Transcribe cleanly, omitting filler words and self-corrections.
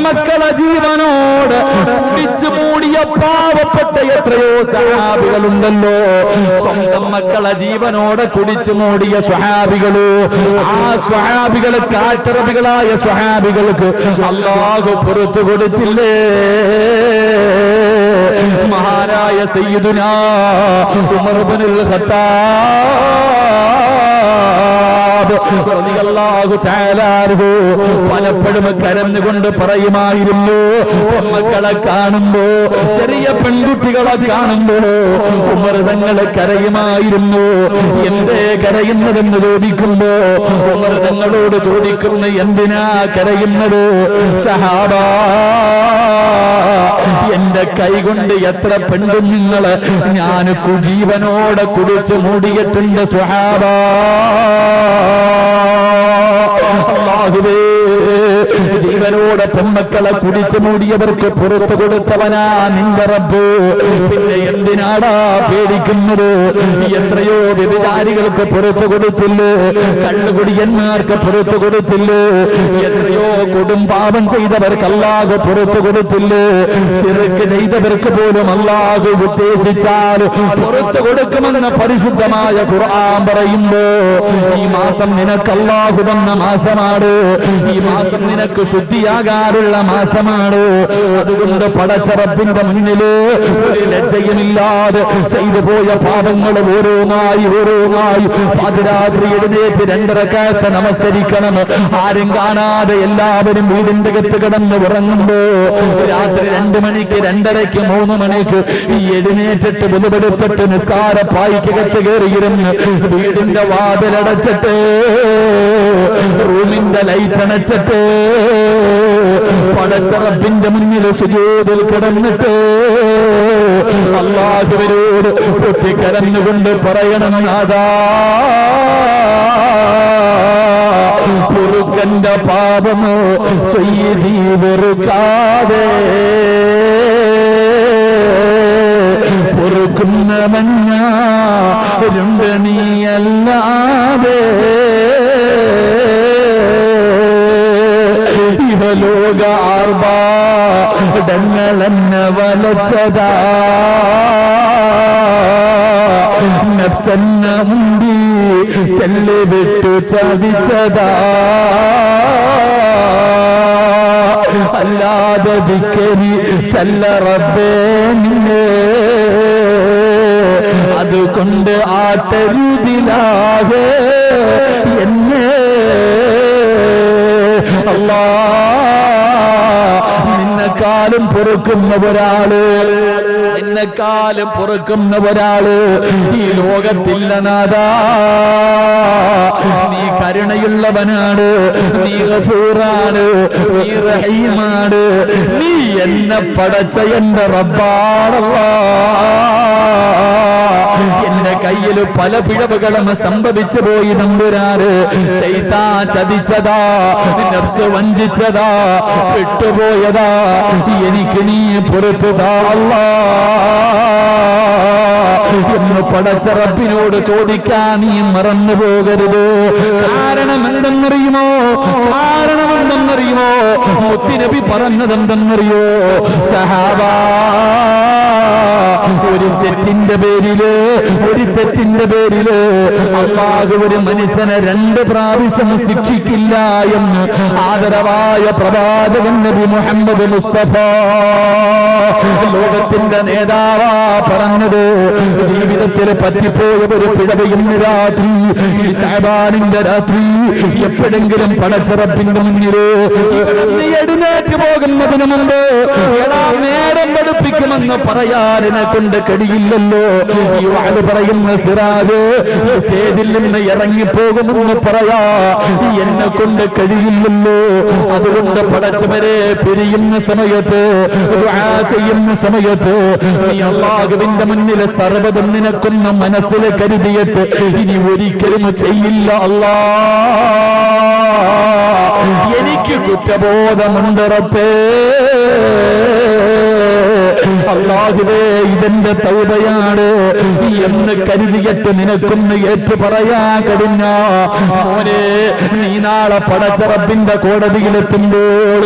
പെൺമക്കളെ ജീവനോട് കുടിച്ചു മൂടിയ പാവപ്പെട്ട എത്രയോ സ്വഹാബികളുണ്ടല്ലോ. സ്വന്തം മക്കളെ ജീവനോട് കുടിച്ചു മൂടിയ സ്വഹാബികള്, ആ സ്വഹാബികള് കാട്ടറബികളായ സ്വഹാബികൾക്ക് അല്ലാഹു പുറത്തു കൊടുത്തില്ലേ? മഹാനായ സയ്യിദുനാ ഉമർ ഇബ്നുൽ ഖത്താബ് റളിയല്ലാഹു തആല അൻഹു പലപ്പോഴും കരഞ്ഞുകൊണ്ട് പറയുമായിരുന്നു, മക്കളെ കാണുമ്പോ, ചെറിയ പെൺകുട്ടികളെ കാണുമ്പോ ഉമർ തങ്ങളെ കരയുമായിരുന്നു. എന്തേ കരയുന്നതെന്ന് ചോദിക്കുമ്പോ ഉമർ തങ്ങളോട് ചോദിക്കുന്നു, എന്തിനാ കരയുന്നത്? സഹാബാ, എന്റെ കൈകൊണ്ട് എത്ര പെൺകുഞ്ഞുങ്ങള് ഞാൻ ജീവനോടെ കുടിച്ചു മൂടിയിട്ടുണ്ട് സ്വഹാബാ. അല്ലാഹുവേ, ജീവനോടെ പെൺമക്കളെ കുടിച്ചു മൂടിയവർക്ക് പുറത്തു കൊടുത്തവനാ നിന്റെ റബ്ബ്. പിന്നെ എന്തിനാടാ പേടിക്കുന്നത്? എത്രയോ വ്യഭിചാരികൾക്ക് പുറത്തു കൊടുത്തില്ലേ? കള്ളുകുടിയന്മാർക്ക് പുറത്തു കൊടുത്തില്ലേ? എത്രയോ കൊടുംപാപം ചെയ്തവർക്ക് അല്ലാഹു പുറത്തു കൊടുത്തില്ലേ? ശിർക്ക് ചെയ്തവർക്ക് പോലും അല്ലാഹു ഉദ്ദേശിച്ചാൽ പുറത്തു കൊടുക്കുമെന്ന് പരിശുദ്ധമായ ഖുർആൻ പറയുമ്പോ, ഈ മാസം നിനക്ക് അല്ലാഹു തന്ന മാസമാണ്. ഈ മാസം നിനക്ക് ശുദ്ധിയാകാനുള്ള മാസമാണ്. അതുകൊണ്ട് പടച്ച റബ്ബിന്റെ മുന്നില് ഒരു ലജ്ജയുമില്ലാതെ ചെയ്തു പോയ പാപങ്ങൾ ഓരോന്നായി പാതിരാത്രി എഴുന്നേറ്റ് 2 റക്അത്ത് നമസ്കരിക്കണം. ആരും കാണാതെ എല്ലാവരും വീടിന്റെ അകത്ത് കിടന്ന് ഉറങ്ങുമ്പോ രാത്രി 2 മണിക്ക് 2:30 3 മണിക്ക് എഴുന്നേറ്റിട്ട് ബുധപ്പെടുത്തിട്ട് നിസ്കാര പായിക്കകത്ത് കയറിയിരുന്ന് വീടിന്റെ വാതിലടച്ചിട്ട് റൂമിന്റെ ലൈറ്റ് അണച്ചിട്ട് പടച്ച റബ്ബിന്റെ മുന്നിൽ സുജൂദിൽ കിടന്നിട്ട് അല്ലാഹുവിനോട് പൊട്ടിക്കരഞ്ഞുകൊണ്ട് പറയണം, നാഥാ, പൊറുക്കന്റെ പാപമോ സയ്യിദീ വെറുക്കാതെ പൊറുക്കുന്നവൻ ഞാനുണ്ട് നീയല്ലാതെ. ഇഹലോക ആർഭാടങ്ങളെന്നെ വലച്ചതാ, നഫ്സെന്ന മുമ്പി തെല്ല് വിട്ടു ചതിച്ചതാ. അല്ലാതെ ദിക്കരി ചല്ല റബ്ബേ നിന്നെ, അതുകൊണ്ട് ആട്ടരുതിലാകെ എന്നെ. അല്ലാ, നിന്നെക്കാളും പൊറുക്കുന്ന ഒരാള് ഈ ലോകത്തില്ല നാഥാ. നീ കരുണയുള്ളവനാണ്, നീ ഗഫൂറാണ്, നീ റഹീമാണ്, നീ എന്നെ പടച്ച എന്റെ റബ്ബാണല്ലാ. എന്റെ കയ്യിൽ പല പിഴവുകളും സംഭവിച്ചു പോയി തമ്പുരാന്. ശൈത്താൻ ചതിച്ചതാ, നഫ്സ് വഞ്ചിച്ചതാ, വിട്ടുപോയതാ. എനിക്ക് നീ പുറത്തുതാ അല്ലാ എന്ന് പടച്ച റബ്ബിനോട് ചോദിക്കാൻ നീ മറന്നു പോകരുത്. കാരണം എന്തെന്നറിയുമോ? മുത്തുനബി പറഞ്ഞതെന്തെന്നറിയോ? സഹാബാ, ഒരു തെറ്റിന്റെ പേരില് അല്ലാഹു ഒരു മനുഷ്യനെ 2 പ്രാവശ്യം ശിക്ഷിക്കില്ല എന്ന് ആദരവായ പ്രവാചകൻ നബി മുഹമ്മദ് മുസ്തഫ, ലോകത്തിന്റെ നേതാവാ പറഞ്ഞത്. ജീവിതത്തിൽ പറ്റിപ്പോയ ഒരു പിഴവ് ഇന്ന് രാത്രി, ഈ ശഅബാനിന്റെ രാത്രി എപ്പോഴെങ്കിലും പടച്ച റബ്ബിന്റെ മുന്നില് എഴുന്നേറ്റ് പോകുന്നതിന് മുമ്പ് നേരം പഠിപ്പിക്കുമെന്ന് പറയാൻ എന്നെ കൊണ്ട് കഴിയില്ലല്ലോ. ഈ വാല് പറയുന്ന സിറാജ് സ്റ്റേജിൽ നിന്ന് ഇറങ്ങിപ്പോകുമെന്ന് പറയാ എന്നെ കൊണ്ട് കഴിയില്ലല്ലോ. അതുകൊണ്ട് പടച്ചവരെ പിരിയുന്ന സമയത്ത്, ദുആ ചെയ്യുന്ന സമയത്ത് നീ അല്ലാഹുവിന്റെ മുന്നിൽ സർവ്വതും നിനക്കൊന്ന് മനസ്സിൽ കരുതിയിട്ട് ഇനി ഒരിക്കലും ചെയ്യില്ല അല്ലാ, എനിക്ക് കുറ്റബോധമുണ്ട് റബ്ബേ. അല്ലാഹുവേ, ഇതെന്റെ തൗബയാണ് എന്ന് കരുതിയിട്ട് നിനക്കൊന്ന് ഏറ്റു പറയാ കഴിഞ്ഞ മോനെ, നീ നാളെ പടച്ച റബ്ബിന്റെ കോടതിയിലെത്തുമ്പോൾ